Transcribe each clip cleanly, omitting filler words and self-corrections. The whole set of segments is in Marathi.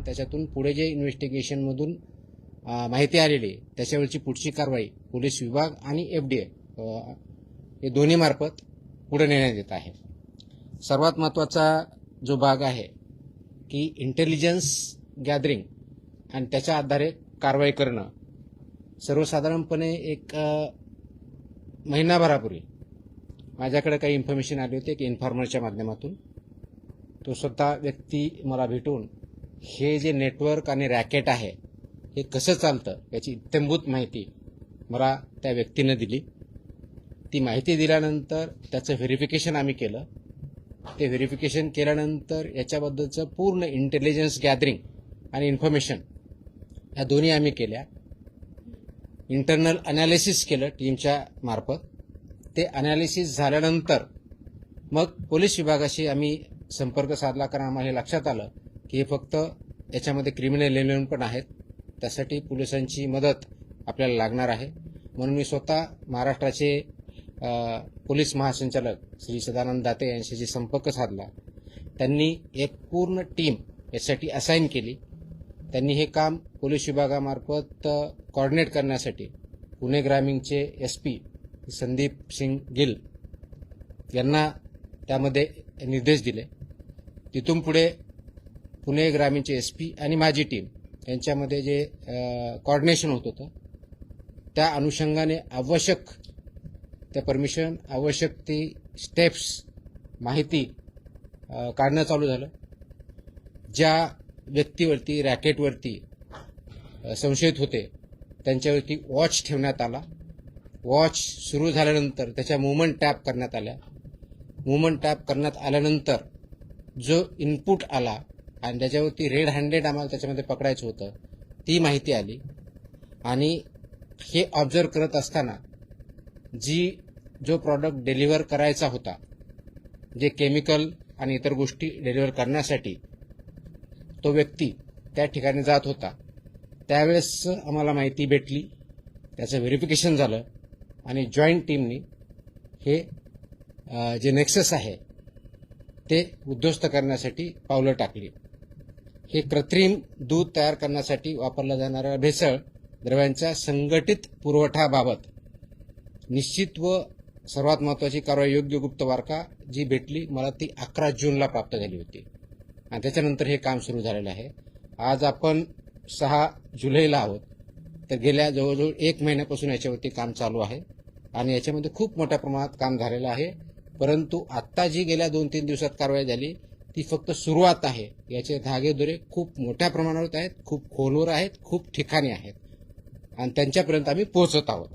इन्व्हेस्टिगेशन, त्याच्यातून पुढे जे इन्व्हेस्टिगेशनमधून माहिती आलेली त्याच्यावरची पुढची कारवाई पोलीस विभाग आणि एफडीए हे दोन्ही मार्फत पुढे नेण्यात येत आहे. सर्वात महत्त्वाचा जो भाग आहे की इंटेलिजन्स गॅदरिंग आणि त्याच्या आधारे कारवाई करणं. सर्वसाधारणपणे एक महिनाभरापूर्वी माझ्याकडे काही इन्फॉर्मेशन आली होती की इन्फॉर्मरच्या माध्यमातून तो स्वतः व्यक्ती मला भेटून हे जे नेटवर्क आणि रॅकेट आहे हे कसं चालतं याची इत्थंभूत माहिती मला त्या व्यक्तीनं दिली. ती माहिती दिल्यानंतर त्याचं व्हेरिफिकेशन आम्ही केलं. ते व्हेरिफिकेशन केल्यानंतर याच्याबद्दलचं पूर्ण इंटेलिजन्स गॅदरिंग आणि इन्फॉर्मेशन या दोन्ही आम्ही केल्या. इंटरनल अनालिसिस केलं टीमच्या मार्फत. ते अनालिसिस झाल्यानंतर मग पोलीस विभागाशी आम्ही संपर्क साधला, कारण आम्हाला हे लक्षात आलं की हे फक्त याच्यामध्ये क्रिमिनल एलिमेंट पण आहेत. त्यासाठी पोलिसांची मदत आपल्याला लागणार आहे. म्हणून मी स्वतः महाराष्ट्राचे पोलीस महासंचालक श्री सदानंद दाते यांच्याशी संपर्क साधला. त्यांनी एक पूर्ण टीम यासाठी असाइन केली. त्यांनी हे काम पोलीस विभागामार्फत कोऑर्डिनेट करण्यासाठी पुणे ग्रामीणचे SP संदीप सिंग गिल यांना त्यामध्ये निर्देश दिले. तिथून पुढे पुणे ग्रामीणचे SP आणि माझी टीम यांच्यामध्ये जे कोऑर्डिनेशन होत होतं त्या अनुषंगाने आवश्यक त्या परमिशन, आवश्यक ती स्टेप्स, माहिती काढणं चालू झालं. ज्या व्यक्तीवरती, रॅकेटवरती संशयित होते त्यांच्यावरती वॉच ठेवण्यात आला. वॉच सुरू झाल्यानंतर त्याच्या मूव्हमेंट टॅप करण्यात आल्या. मूव्हमेंट टॅप करण्यात आल्यानंतर जो इनपुट आला आणि त्याच्यावरती रेड हँडेड आम्हाला त्याच्यामध्ये पकडायचं होतं ती माहिती आली. आणि हे ऑब्झर्व करत असताना जो प्रॉडक्ट डिलिव्हर करायचा होता, जे केमिकल आणि इतर गोष्टी डिलिव्हर करण्यासाठी तो व्यक्ती त्या ठिकाणी जात होता, त्यावेळेस आम्हाला माहिती भेटली. त्याचं व्हेरिफिकेशन झालं आणि जॉईंट टीमनी हे जे नेक्सस आहे ते उद्ध्वस्त करण्यासाठी पावलं टाकली. हे कृत्रिम दूध तयार करण्यासाठी वापरल्या जाणाऱ्या भेसळ द्रव्यांच्या संघटित पुरवठ्याबाबत निश्चित व सर्वात महत्त्वाची कारवाई योग्य गुप्त वार्ता जी भेटली मला ती 11 जूनला प्राप्त झाली होती आणि त्याच्यानंतर हे काम सुरू झालेलं आहे. आज आपण 6 जुलैला आहोत. तर गेल्या जवळजवळ 1 महिन्यापासून याच्यावरती काम चालू आहे आणि याच्यामध्ये खूप मोठ्या प्रमाणात काम झालेलं आहे. परंतु आत्ता जी गेल्या 2-3 दिवसात कारवाई झाली ती फक्त सुरुवात आहे. याचे धागेदोरे खूप मोठ्या प्रमाणावर आहेत, खूप खोलवर आहेत, खूप ठिकाणी आहेत आणि त्यांच्यापर्यंत आम्ही पोहोचत आहोत.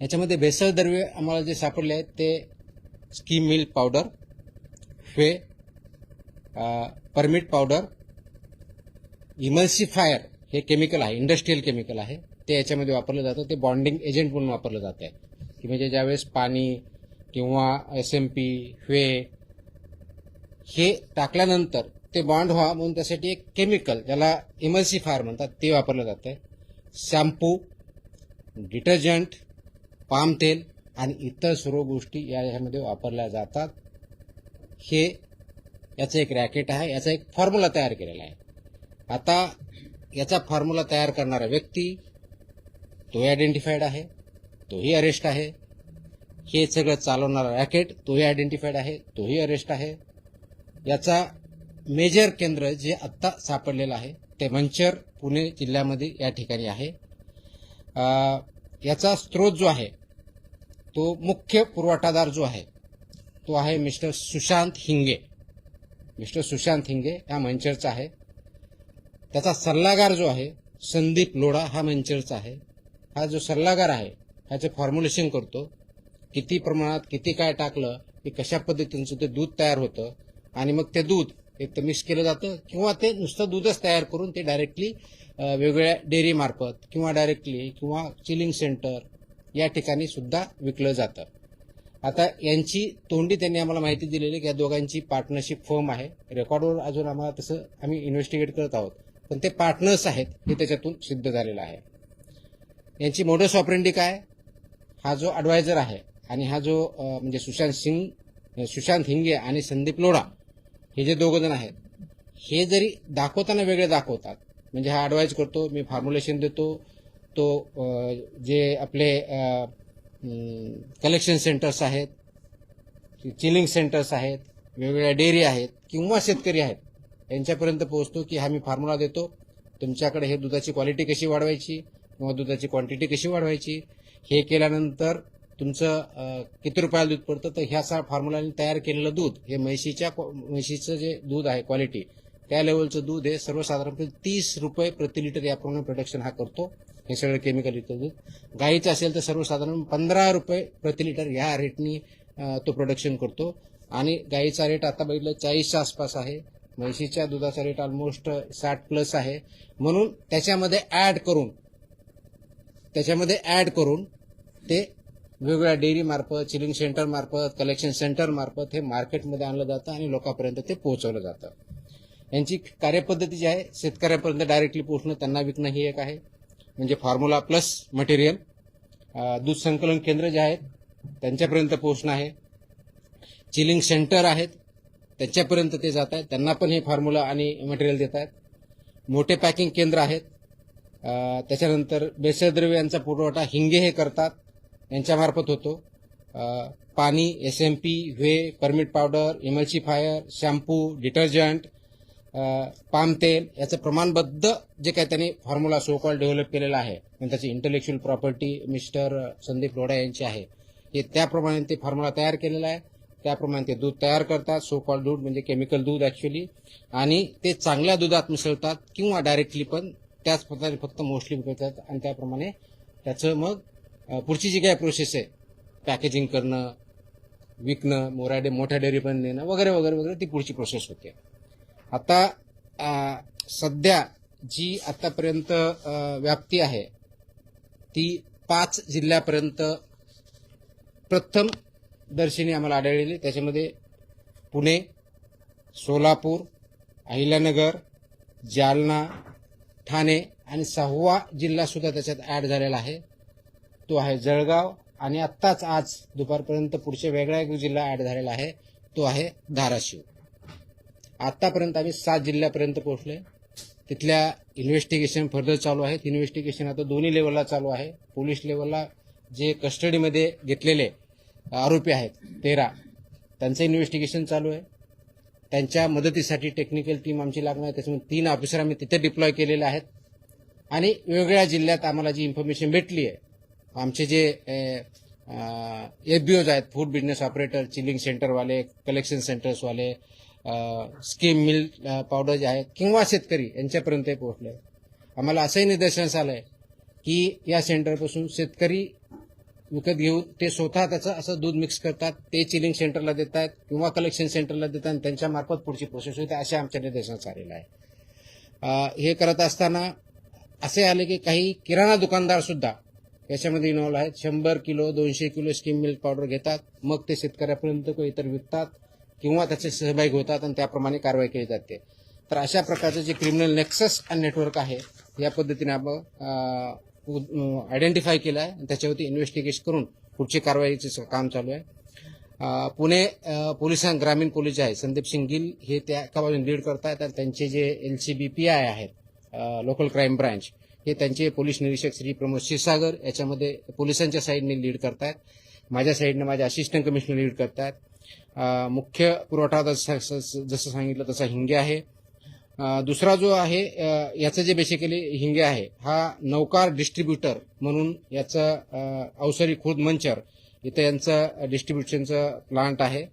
याच्यामध्ये भेसळ द्रव्ये आम्हाला जे सापडले आहेत ते scheme milk powder, permit powder, emulsifier हे केमिकल आहे, इंडस्ट्रियल केमिकल आहे. ते याच्यामध्ये वापरलं जातं. ते बॉन्डिंग एजंट म्हणून वापरलं जात आहे की म्हणजे ज्यावेळेस पाणी किंवा SMP हे टाकल्यानंतर ते बॉन्ड व्हा म्हणून त्यासाठी एक केमिकल ज्याला इमल्सिफायर म्हणतात ते वापरलं जातं आहे. शॅम्पू, डिटर्जंट, पाम तेल आणि इतर सर्व गोष्टी यामध्ये वापरल्या जातात. हे याचं एक रॅकेट आहे. याचा एक फॉर्म्युला तयार केलेला आहे. आता याचा फॉर्म्युला तयार करणारा व्यक्ती तोही आयडेंटिफाईड आहे, तोही अरेस्ट आहे. हे सगळं चालवणारा रॅकेट तोही आयडेंटिफाईड आहे, तोही अरेस्ट आहे. याचा मेजर केंद्र जे आत्ता सापडलेलं आहे ते मंचर पुणे जिल्ह्यामध्ये या ठिकाणी आहे. याचा स्रोत जो आहे तो मुख्य पुरवठादार जो आहे तो आहे मिस्टर सुशांत हिंगे. मिस्टर सुशांत हिंगे हा मंचरचा आहे. त्याचा सल्लागार जो आहे संदीप लोढा हा मंचरचा आहे. हा जो सल्लागार आहे ह्याचं फॉर्म्युलेशन करतो. किती प्रमाणात किती काय टाकलं की कशा पद्धतीचं ते दूध तयार होतं आणि मग ते दूध एक तर मिक्स केलं जातं किंवा ते नुसतं दूधच तयार करून ते डायरेक्टली वेगवेगळ्या डेअरीमार्फत किंवा डायरेक्टली किंवा चिलिंग सेंटर या ठिकाणी सुद्धा विकलं जातं. आता यांची तोंडी त्यांनी आम्हाला माहिती दिलेली की या दोघांची पार्टनरशिप फर्म आहे. रेकॉर्डवर अजून आम्हाला तसं आम्ही इन्व्हेस्टिगेट करत आहोत, पण ते पार्टनर्स आहेत हे त्याच्यातून सिद्ध झालेलं आहे. यांची मोडस ऑपरेंडी काय, हा जो ॲडवायझर आहे आणि हा जो म्हणजे सुशांत हिंगे आणि संदीप लोढा हे जे दोघं जण आहेत हे जरी दाखवताना वेगळे दाखवतात, म्हणजे हा ॲडवाईज करतो, मी फॉर्म्युलेशन देतो, तो जे आपले कलेक्शन सेंटर्स आहेत, चिलिंग सेंटर्स आहेत, वेगवेगळ्या डेअरी आहेत किंवा शेतकरी आहेत, यांच्यापर्यंत पोहोचतो की हा मी फॉर्म्युला देतो, तुमच्याकडे हे दुधाची क्वालिटी कशी वाढवायची किंवा दुधाची क्वांटिटी कशी वाढवायची, हे केल्यानंतर तुमचं किती रुपयाला दूध पडतं, तर ह्या फॉर्म्युलाने तयार केलेलं दूध हे म्हशीचं जे दूध आहे क्वालिटी, त्या लेवलचं दूध हे सर्वसाधारणपणे 30 रुपये प्रति लिटर याप्रमाणे प्रोडक्शन हा करतो. हे सगळं केमिकल युक्त दूध. गाईचं असेल तर सर्वसाधारण 15 रुपये प्रति लिटर ह्या रेटनी तो प्रोडक्शन करतो. आणि गाईचा रेट आता बघितलं 40च्या आसपास आहे, म्हशीच्या दुधाचा रेट ऑलमोस्ट 60+ आहे. म्हणून त्याच्यामध्ये ऍड करून ते वेगवेगळ्या डेअरी मार्फत, चिलिंग सेंटर मार्फत, कलेक्शन सेंटर मार्फत हे मार्केटमध्ये आणलं जातं आणि लोकांपर्यंत ते पोहोचवलं जातं. यांची कार्यपद्धती जी आहे, शेतकऱ्यापर्यंत डायरेक्टली पोहोचणं, त्यांना विकणं ही एक आहे, म्हणजे फॉर्म्युला प्लस मटेरियल. दूध संकलन केंद्र जे आहेत त्यांच्यापर्यंत पोहोचणं आहे. चिलिंग सेंटर आहेत त्यांच्यापर्यंत ते जात आहेत, त्यांना पण हे फॉर्म्युला आणि मटेरियल देत आहेत. मोठे पॅकिंग केंद्र आहेत, त्याच्यानंतर भेसळद्रव्य यांचा पुरवठा हिंगे हे करतात, यांच्यामार्फत होतो. पाणी, SMP, whey, permit powder, emulsifier, shampoo, detergent, palm तेल याचं प्रमाणबद्ध जे काही त्यांनी फॉर्म्युला सो कॉल डेव्हलप केलेला आहे, आणि त्याची intellectual property mister Sandeep Lodha यांची आहे, हे त्याप्रमाणे ते फॉर्म्युला तयार केलेला आहे. त्याप्रमाणे ते दूध तयार करतात, सो कॉल दूध म्हणजे केमिकल दूध ॲक्च्युली, आणि ते चांगल्या दुधात मिसळतात किंवा डायरेक्टली पण त्याच पद्धतीने फक्त मोस्टली विकतात. आणि त्याप्रमाणे त्याचं मग पुढची जी काही प्रोसेस आहे, पॅकेजिंग करणं, विकणं, मोठ्या डेअरी पण देणं वगैरे वगैरे वगैरे, ती पुढची प्रोसेस होते. आता सध्या जी आतापर्यंत व्याप्ती आहे ती 5 जिल्ह्यापर्यंत प्रथम दर्शनी आम्हाला आढळलेली. त्याच्यामध्ये पुणे, सोलापूर, अहिल्यानगर, जालना, ठाणे आणि 6वा जिल्हा सुद्धा त्याच्यात ॲड झालेला आहे, तो आहे जळगाव. आणि आत्ताच आज दुपारपर्यंत पुढच्या वेगळा एक जिल्हा ॲड झालेला आहे, तो आहे धाराशिव. आतापर्यंत आम्ही 7 जिल्ह्यापर्यंत पोहोचलोय. तिथल्या इन्व्हेस्टिगेशन फर्दर चालू आहेत. इन्व्हेस्टिगेशन आता दोन्ही लेवलला चालू आहे. पोलीस लेवलला जे कस्टडीमध्ये घेतलेले आरोपी आहेत 13, त्यांचं इन्व्हेस्टिगेशन चालू आहे. त्यांच्या मदतीसाठी टेक्निकल टीम आमची लागणार आहे. त्याच्यामुळे 3 ऑफिसर आम्ही तिथे डिप्लॉय केलेले आहेत. आणि वेगवेगळ्या जिल्ह्यात आम्हाला जी इन्फॉर्मेशन भेटली आहे, आमचे जे FBOs आहेत, फूड बिझनेस ऑपरेटर, चिलिंग सेंटरवाले, कलेक्शन सेंटर्सवाले, स्कीम मिल्क पावडर जे आहेत किंवा शेतकरी, यांच्यापर्यंत पोहोचले. आम्हाला असंही निदर्शनास आलंय की या सेंटरपासून शेतकरी विकत घेऊन ते स्वतः त्याचं असं दूध मिक्स करतात, ते चिलिंग सेंटरला देतात किंवा कलेक्शन सेंटरला देतात आणि त्यांच्यामार्फत पुढची प्रोसेस होते, असे आमच्या निदर्शनास आलेलं आहे. हे करत असताना असे आले की काही किराणा दुकानदार सुद्धा याच्यामध्ये इन्व्हॉल्व आहेत. 100 kilo 200 kilo scheme milk powder घेतात, मग ते शेतकऱ्यापर्यंत इतर विकतात किंवा त्याचे सहभागी होतात आणि त्याप्रमाणे कारवाई केली जाते. तर अशा प्रकारचं जे क्रिमिनल नेक्सस आणि नेटवर्क आहे, या पद्धतीने आपण आयडेंटिफाय केलं आहे आणि त्याच्यावरती इन्व्हेस्टिगेशन करून पुढची कारवाईचं काम चालू आहे. पुणे ग्रामीण पोलीस जे आहे, संदीप सिंग गिल हे त्या कामातून लीड करतायत आणि त्यांचे जे LCBPI आहेत, लोकल क्राईम ब्रांच, हे त्यांचे पोलीस निरीक्षक श्री प्रमोद क्षीरसागर याच्यामध्ये पोलिसांच्या साईडने लीड करतायत. माझ्या साईडने माझे असिस्टंट कमिशनर लीड करतायत. मुख्य पुरवठा जसं सांगितलं तसा हिंगे आहे. दुसरा जो आहे याचं जे बेसिकली हिंगे आहे, हा नौकार डिस्ट्रीब्युटर म्हणून याचं अवसरी खुर्द मंचर इथं यांचं डिस्ट्रीब्युशनचं प्लांट आहे.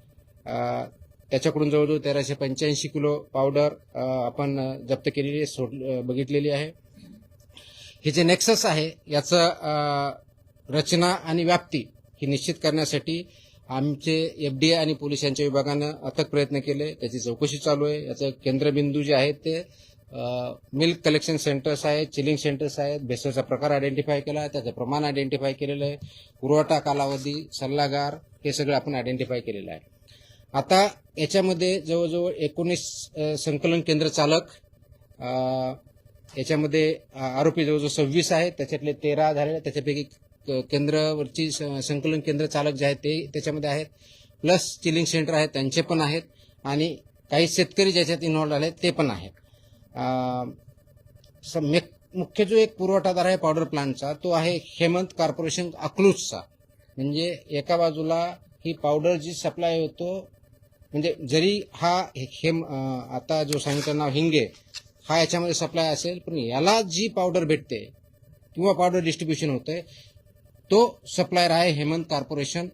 त्याच्याकडून जवळजवळ 1385 किलो पावडर आपण जप्त केलेली बघितलेली आहे. हे जे नेक्सस आहे याचं रचना आणि व्याप्ती ही निश्चित करण्यासाठी आमचे FDA आणि पोलीस यांच्या विभागानं अथक प्रयत्न केले. त्याची चौकशी चालू आहे. याचं केंद्रबिंदू जे आहेत ते मिल्क कलेक्शन सेंटर्स आहेत, चिलिंग सेंटर्स आहेत. भेसळचा प्रकार आयडेंटिफाय केला, त्याचं प्रमाण आयडेंटिफाय केलेलं आहे, पुरवठा कालावधी, सल्लागार, हे सगळं आपण आयडेंटिफाय केलेलं आहे. आता याच्यामध्ये जवळजवळ 19 संकलन केंद्र चालक, याच्यामध्ये आरोपी जवळजवळ 26 आहेत, त्याच्यातले 13 झालेले. त्याच्यापैकी केंद्रावरची संकलन केंद्र चालक जे आहेत ते त्याच्यामध्ये आहेत, प्लस चिलिंग सेंटर आहेत त्यांचे पण आहेत, आणि काही शेतकरी ज्याच्यात इन्व्हॉल्व आले ते पण आहेत. मुख्य जो एक पुरवठादार आहे पावडर प्लांटचा तो आहे हेमंत कॉर्पोरेशन अकलूजचा. म्हणजे एका बाजूला ही पावडर जी सप्लाय होतो, म्हणजे जरी हा आता जो सांगितलं नाव हिंगे हा याच्यामध्ये सप्लाय असेल, पण याला जी पावडर भेटते किंवा पावडर डिस्ट्रीब्युशन होतंय तो सप्लायर आहे हेमंत कॉर्पोरेशन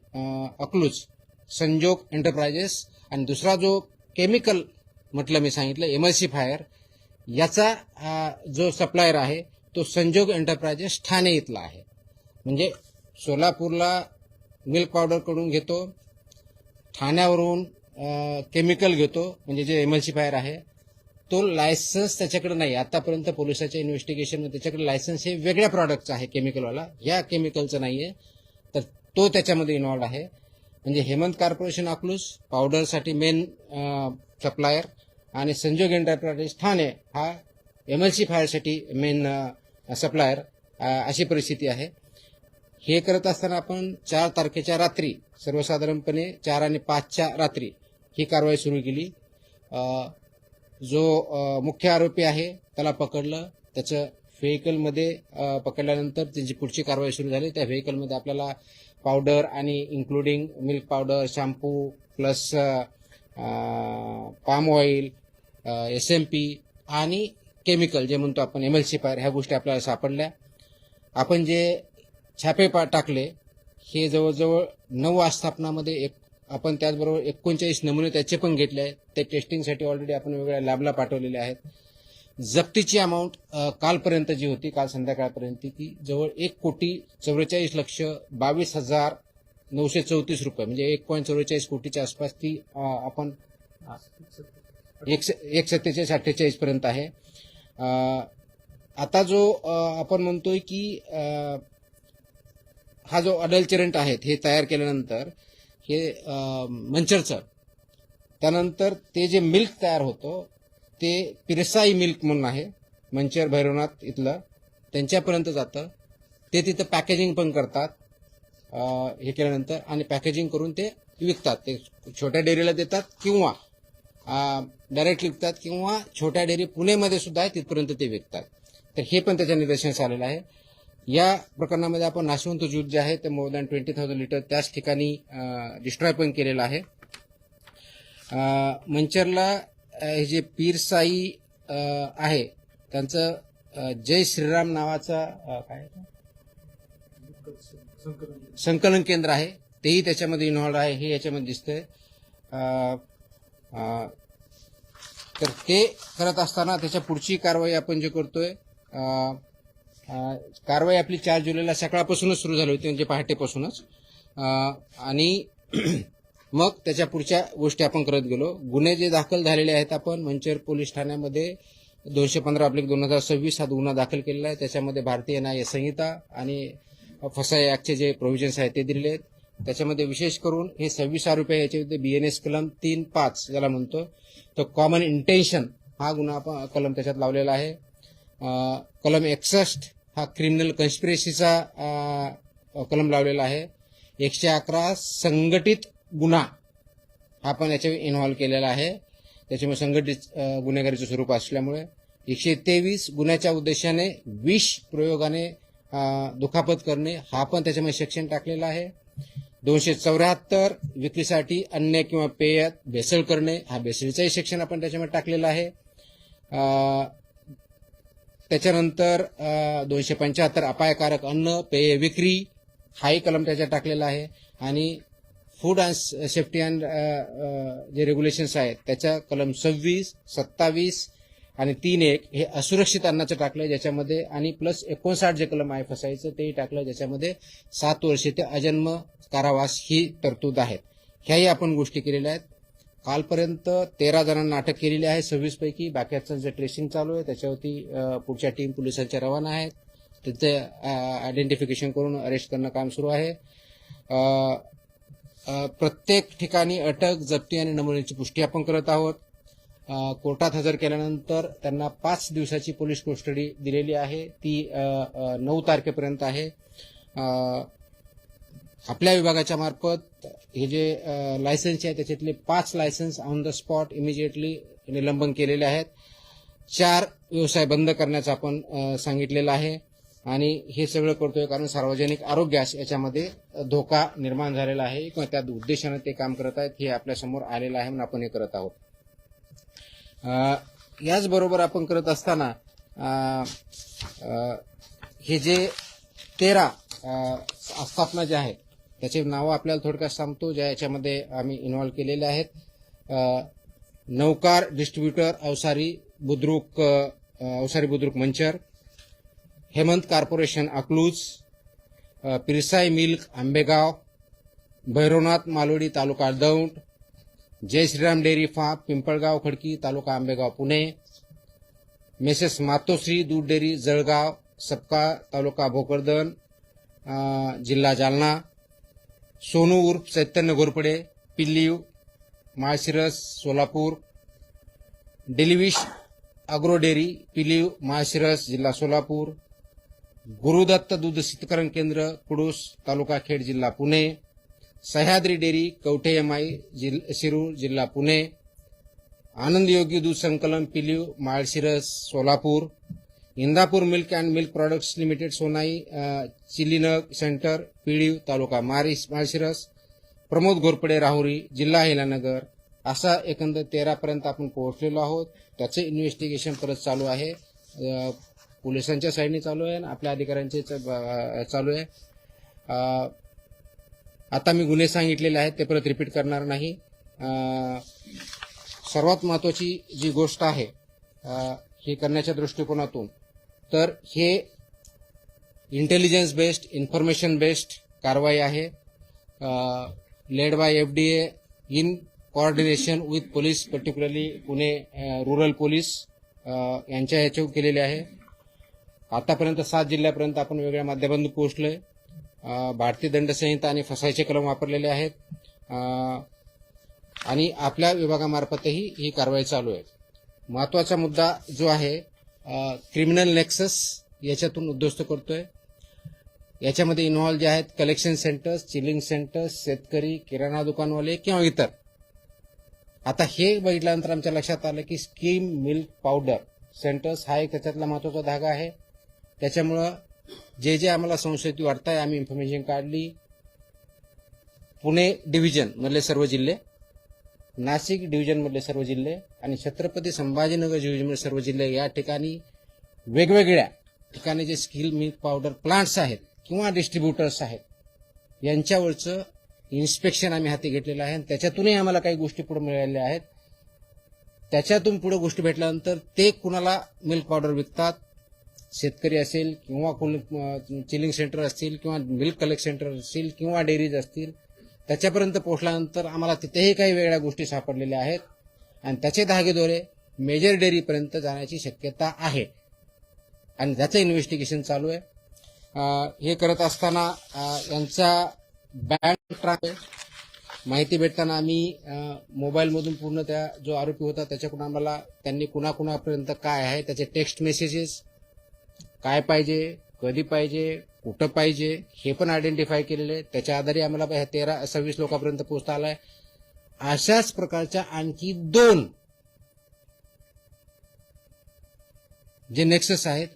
अकलूज, संजोग एंटरप्राइजेस. आणि दुसरा जो केमिकल म्हटलं मी सांगितलं एमल्सिफायर, याचा जो सप्लायर आहे तो संजोग एंटरप्राइजेस ठाणे इथला आहे. म्हणजे सोलापूरला मिल्क पावडर कडून घेतो, ठाण्यावरून केमिकल घेतो, म्हणजे जे एमल्सिफायर आहे तो लायसन्स त्याच्याकडे नाही. आतापर्यंत पोलिसाच्या इन्व्हेस्टिगेशनमध्ये त्याच्याकडे लायसन्स हे वेगळ्या प्रॉडक्टचा आहे केमिकलवाला, या केमिकलचं नाहीये, तर तो त्याच्यामध्ये इन्व्हॉल्व आहे. म्हणजे हेमंत कॉर्पोरेशन अकलूज पावडरसाठी मेन सप्लायर आणि संजोग एंटरप्राइजेस ठाणे हा एमल्सिफायरसाठी मेन सप्लायर, अशी परिस्थिती आहे. हे करत असताना आपण 4 तारखेच्या रात्री, सर्वसाधारणपणे 4 आणि 5च्या रात्री ही कारवाई सुरू केली. जो मुख्य आरोपी आहे त्याला पकडलं, त्याचं व्हेकलमध्ये पकडल्यानंतर त्याची पुढची कारवाई सुरू झाली. त्या व्हेकलमध्ये आपल्याला पावडर आणि including milk powder, shampoo plus palm oil, SMP आणि केमिकल जे म्हणतो आपण एमल्सिफायर, ह्या गोष्टी आपल्याला सापडल्या. आपण जे छापे टाकले हे जवळजवळ 9 आस्थापनामध्ये आपण त्याचबरोबर 39 नमुने त्याचे पण घेतले आहेत. ते टेस्टिंगसाठी ऑलरेडी आपण वेगळ्या लॅबला पाठवलेले आहेत. जप्तीची अमाऊंट कालपर्यंत जी होती, काल संध्याकाळपर्यंत, ती जवळ 1,44,22,934 रुपये, म्हणजे 1.44 कोटीच्या आसपास ती आपण 1,47,48 पर्यंत आहे. आता जो आपण म्हणतोय की हा जो अडल्चरंट आहे हे तयार केल्यानंतर हे मंचरचं, त्यानंतर ते जे मिल्क तयार होतं ते पिरसाई मिल्क म्हणून आहे मंचर भैरवनाथ इथलं, त्यांच्यापर्यंत जातं. ते तिथं पॅकेजिंग पण करतात हे केल्यानंतर, आणि पॅकेजिंग करून ते विकतात. ते छोट्या डेअरीला देतात किंवा डायरेक्ट विकतात, किंवा छोट्या डेअरी पुणेमध्ये सुद्धा आहे तिथपर्यंत ते विकतात. तर हे पण त्याच्या निदर्शनास आलेलं आहे. या प्रकरणामध्ये आपण नाशवंत ज्यूस जे आहे ते मोर दॅन 20,000 लिटर त्याच ठिकाणी डिस्ट्रॉय पण केलेलं आहे. मंचरला हे जे पीरसाई आहे त्यांचं जय श्रीराम नावाचा काय संकलन केंद्र आहे, तेही त्याच्यामध्ये इन्व्हॉल्व आहे, हे याच्यामध्ये दिसतंय. तर ते करत असताना त्याच्या पुढची कारवाई आपण जे करतोय, कारवाई आपली 4 जुलैला सकाळपासूनच सुरू झाली होती, म्हणजे पहाटेपासूनच. आणि मग त्याच्या पुढच्या गोष्टी आपण करत गेलो. गुन्हे जे दाखल झालेले आहेत, आपण मंचर पोलीस ठाण्यामध्ये 215/2026 हा गुन्हा दाखल केलेला आहे. त्याच्यामध्ये भारतीय न्याय संहिता आणि फसाई ऍक्टचे जे प्रोव्हिजन्स आहेत ते दिलेले आहेत. त्याच्यामध्ये विशेष करून हे 26 आरोपी आहे, याच्यामध्ये BNS कलम 3(5) ज्याला म्हणतो, तो कॉमन इंटेन्शन हा गुन्हा कलम त्याच्यात लावलेला आहे. कलम 61 हा क्रिमिनल कन्स्पिरेसीचा कलम लावलेला आहे. 111 संघटित गुन्हा हा पण याच्यावर इन्व्हॉल्व केलेला आहे, त्याच्यामुळे संघटित गुन्हेगारीचं स्वरूप असल्यामुळे. 123 गुन्ह्याच्या उद्देशाने विष प्रयोगाने दुखापत करणे हा पण त्याच्यामध्ये सेक्शन टाकलेला आहे. 274 विक्रीसाठी अन्न किंवा पेय भेसळ करणे हा भेसळीचाही सेक्शन आपण त्याच्यामध्ये टाकलेला आहे. त्याच्यानंतर 275 अपायकारक अन्न पेय विक्री हाही कलम त्याच्यात टाकलेला आहे. आणि फूड अँड सेफ्टी अँड जे रेग्युलेशन्स आहेत त्याच्या कलम 26, 27 आणि 3(1) हे असुरक्षित अन्नाचं टाकलं ज्याच्यामध्ये, आणि प्लस 59 जे कलम आहे फसाईचं तेही टाकलं, ज्याच्यामध्ये 7 वर्षे ते अजन्म कारावास ही तरतूद आहेत. ह्याही आपण गोष्टी केलेल्या आहेत. कालपर्यंत 13 जणांना अटक केलेली आहे 26 पैकी. बाकीचं जे ट्रेसिंग चालू आहे त्याच्यावरती पुढच्या टीम पोलिसांच्या रवाना आहेत. तिथे आयडेंटिफिकेशन करून अरेस्ट करणं काम सुरू आहे. प्रत्येक ठिकाणी अटक, जप्ती आणि नमुन्याची पुष्टी आपण करत आहोत. कोर्टात हजर केल्यानंतर त्यांना 5 दिवसाची पोलीस कस्टडी दिलेली आहे, ती 9 तारखेपर्यंत आहे. आपल्या विभागाच्या मार्फत हे जे लायसन्स आहे त्याच्यातले 5 licence on the spot immediately निलंबन केलेले आहेत. 4 व्यवसाय बंद करण्याचं आपण सांगितलेलं आहे. आणि हे सगळं करतोय कारण सार्वजनिक आरोग्यास याच्यामध्ये धोका निर्माण झालेला आहे किंवा त्या उद्देशाने ते काम करत आहेत हे आपल्यासमोर आलेलं आहे म्हणून आपण हे करत आहोत. याचबरोबर आपण करत असताना हे जे 13 आस्थापना ज्या आहेत त्याचे नावं आपल्याला थोडक्यात सांगतो ज्या याच्यामध्ये आम्ही इन्व्हॉल्व केलेले आहेत. Naukar distributor Avsari Budruk Manchar, Hemant corporation Akluj, Pirsai milk Ambegaon, Bhairavnath Malodi taluka Daund, Jai Shriram dairy farm Pimpalgaon Khadki taluka Ambegaon Pune, messrs Matoshri दूध डेअरी जळगाव सपका तालुका भोकरदन जिल्हा जालना, सोनू उर्फ चैतन्य घोरपडे पिल्लीव माळशिरस सोलापूर, डेलिविश अग्रो डेअरी पिलीव माळशिरस जिल्हा सोलापूर, गुरुदत्त दूध शीतकरण केंद्र कुडूस तालुका खेड जिल्हा पुणे, सह्याद्री डेअरी कवठे एमआय शिरूर जिल्हा पुणे, आनंद योगी दूध संकलन Piliv Malshiras Solapur, Indapur milk and milk products limited Sonai chilling centre Piliv taluka Malshiras, Pramod Ghorpade Rahuri जिल्हा हिलानगर. असा एकंदर 13 पर्यंत आपण पोहोचलेलो आहोत. त्याचे इन्व्हेस्टिगेशन परत चालू आहे. पोलिसांच्या साईडने चालू आहे आणि आपल्या अधिकाऱ्यांचे चालू आहे. आता मी गुन्हे सांगितलेले आहेत ते परत रिपीट करणार नाही. सर्वात महत्वाची जी गोष्ट आहे हे करण्याच्या दृष्टिकोनातून तर हे इंटेलिजन्स बेस्ड इन्फॉर्मेशन बेस्ड कारवाई आहे. Led by FDA in coordination with police particularly Pune rural police यांच्या ह्याच्यावर केलेले आहे. आतापर्यंत 7 जिल्ह्यापर्यंत आपण वेगळ्या माध्यमातून पोहोचलोय. भारतीय दंड संहिता आणि फसायचे कलम वापरलेले आहेत आणि आपल्या विभागामार्फतही ही कारवाई चालू आहे. महत्वाचा मुद्दा जो आहे क्रिमिनल नेक्सस याच्यातून उद्ध्वस्त करतोय. याच्यामध्ये इन्व्हॉल्व जे आहेत कलेक्शन सेंटर्स, चिलिंग सेंटर्स, शेतकरी, किराणा दुकानवाले किंवा इतर. आता हे बघितल्यानंतर आमच्या लक्षात आलं की स्कीम मिल्क पावडर सेंटर्स हा एक त्याच्यातला महत्वाचा धागा आहे. त्याच्यामुळं जे जे आम्हाला संशयित वाटतंय आम्ही इन्फॉर्मेशन काढली. पुणे डिव्हिजन मधले सर्व जिल्हे, नाशिक डिव्हिजन मधले सर्व जिल्हे आणि छत्रपती संभाजीनगर डिव्हिजन मधले सर्व जिल्हे या ठिकाणी वेगवेगळ्या ठिकाणी जे स्किल मिल्क पावडर प्लांट्स आहेत किंवा डिस्ट्रीब्युटर्स आहेत यांच्यावरचं इन्स्पेक्शन आम्ही हाती घेतलेलं आहे. त्याच्यातूनही आम्हाला काही गोष्टी पुढे मिळालेल्या आहेत. त्याच्यातून पुढे गोष्टी भेटल्यानंतर ते कुणाला मिल्क पावडर विकतात, शेतकरी असेल किंवा चिलिंग सेंटर असतील किंवा मिल्क कलेक्ट सेंटर असतील किंवा डेअरीज असतील, त्याच्यापर्यंत पोहोचल्यानंतर आम्हाला तिथेही काही वेगळ्या गोष्टी सापडलेल्या आहेत आणि त्याचे धागेदोरे मेजर डेअरीपर्यंत जाण्याची शक्यता आहे आणि त्याचं इन्व्हेस्टिगेशन चालू आहे. हे करत असताना यांचा बँक ट्रान्सफर माहिती भेटताना आम्ही मोबाईलमधून पूर्ण त्या जो आरोपी होता त्याच्याकडून आम्हाला त्यांनी कुणाकुणापर्यंत काय आहे त्याचे टेक्स्ट मेसेजेस काय पाहिजे, कधी पाहिजे, कुठं पाहिजे हे पण आयडेंटिफाय केलेले. त्याच्या आधारे आम्हाला 26 लोकांपर्यंत पोहोचता आलाय. अशाच प्रकारच्या आणखी 2 जे नेक्सस आहेत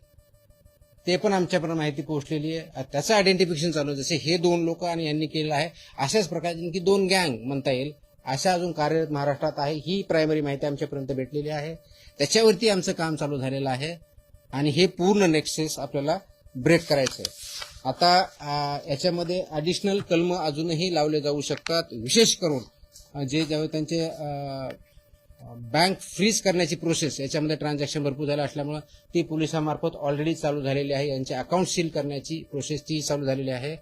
ते पण आमच्यापर्यंत माहिती पोहोचलेली आहे. त्याचं आयडेंटिफिकेशन चालू आहे. जसे हे 2 लोक आणि यांनी केलेलं आहे अशाच प्रकारची आणखी 2 गँग म्हणता येईल अशा अजून कार्यरत महाराष्ट्रात आहे. ही प्रायमरी माहिती आमच्यापर्यंत भेटलेली आहे. त्याच्यावरती आमचं काम चालू झालेलं आहे आणि हे पूर्ण नेक्सस आपल्याला ब्रेक करायचं आहे. आता याच्यामध्ये ॲडिशनल कलम अजूनही लावले जाऊ शकतात. विशेष करून जे ज्यावेळी त्यांचे बँक फ्रीज करण्याची प्रोसेस याच्यामध्ये ट्रान्झॅक्शन भरपूर झालं असल्यामुळे ती पोलिसांमार्फत ऑलरेडी चालू झालेली आहे. यांचे अकाउंट सील करण्याची प्रोसेस ती चालू झालेली आहे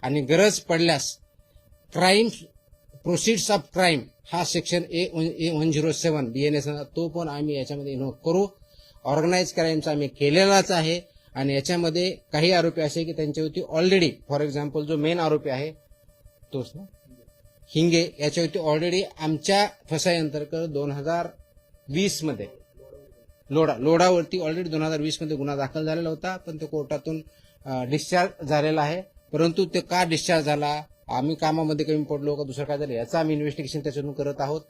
आणि गरज पडल्यास क्राईम प्रोसिड्स ऑफ क्राईम हा सेक्शन A107 BNS तो पण आम्ही याच्यामध्ये इन्व्हॉल्व करू. ऑर्गनाइज क्राईमचा आम्ही केलेलाच आहे आणि याच्यामध्ये काही आरोपी असे की त्यांच्यावरती ऑलरेडी फॉर एक्झाम्पल जो मेन आरोपी आहे तोच ना हिंगे याच्यावरती ऑलरेडी आमच्या फसाई अंतर्गत 2020 मध्ये लोडावरती ऑलरेडी 2020 मध्ये गुन्हा दाखल झालेला होता पण तो कोर्टातून डिस्चार्ज झालेला आहे. परंतु ते का डिस्चार्ज झाला आम्ही कामामध्ये कमी पडलो का दुसरं काय झालं याचं आम्ही इन्व्हेस्टिगेशन त्याच्यातून करत आहोत.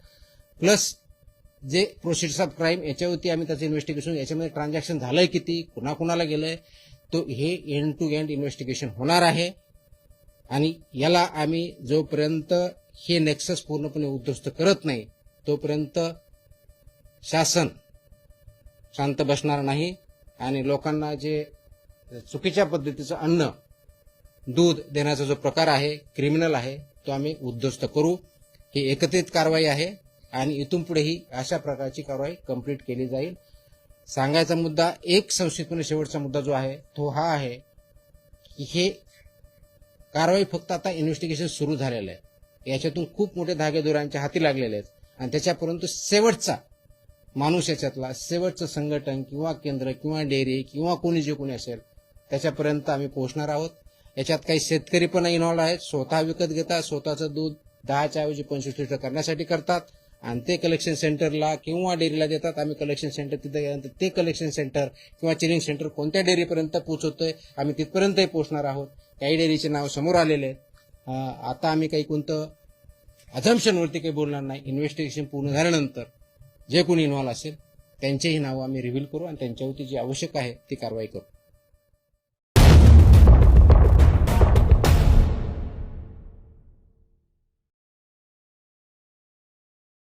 प्लस जे प्रोसिड्स ऑफ क्राईम याच्यावरती आम्ही त्याचं इन्व्हेस्टिगेशन, याच्यामध्ये ट्रान्झॅक्शन झालंय किती, कुणाकुणाला गेलंय, तो हे एंड टू एंड इन्व्हेस्टिगेशन होणार आहे. आणि याला आम्ही जोपर्यंत हे नेक्सस पूर्णपणे उद्ध्वस्त करत नाही तोपर्यंत शासन शांत बसणार नाही. आणि लोकांना जे चुकीच्या पद्धतीचं अन्न दूध देण्याचा जो प्रकार आहे, क्रिमिनल आहे, तो आम्ही उद्ध्वस्त करू. ही एकत्रित कारवाई आहे आणि इथून पुढेही अशा प्रकारची कारवाई कंप्लीट केली जाईल. सांगायचा मुद्दा एक संक्षिप्तपणे शेवटचा मुद्दा जो आहे तो हा आहे की हे कारवाई फक्त आता इन्व्हेस्टिगेशन सुरू झालेलं आहे. याच्यातून खूप मोठे धागेदोऱ्यांच्या हाती लागलेले आहेत आणि त्याच्यापर्यंत शेवटचा माणूस, याच्यातला शेवटचं संघटन किंवा केंद्र किंवा डेअरी किंवा कोणी जे कोणी असेल त्याच्यापर्यंत आम्ही पोहोचणार आहोत. याच्यात काही शेतकरी पण इन्व्हॉल्व आहेत, स्वतः विकत घेतात, स्वतःचं दूध 10च्या ऐवजी 25 लिटर करण्यासाठी करतात आणि ते कलेक्शन सेंटरला किंवा डेअरीला देतात. आम्ही कलेक्शन सेंटर तिथे गेल्यानंतर ते कलेक्शन सेंटर किंवा चिलिंग सेंटर कोणत्या डेअरीपर्यंत पोहोचवतोय आम्ही तिथपर्यंतही पोहोचणार आहोत. काही डेअरीचे नाव समोर आलेले आहेत. आता आम्ही काही कोणतं अझम्पशनवरती काही बोलणार नाही. इन्व्हेस्टिगेशन पूर्ण झाल्यानंतर जे कोणी इन्व्हॉल्व असेल त्यांचेही नावं आम्ही रिव्हील करू आणि त्यांच्यावरती जी आवश्यक आहे ती कारवाई करू.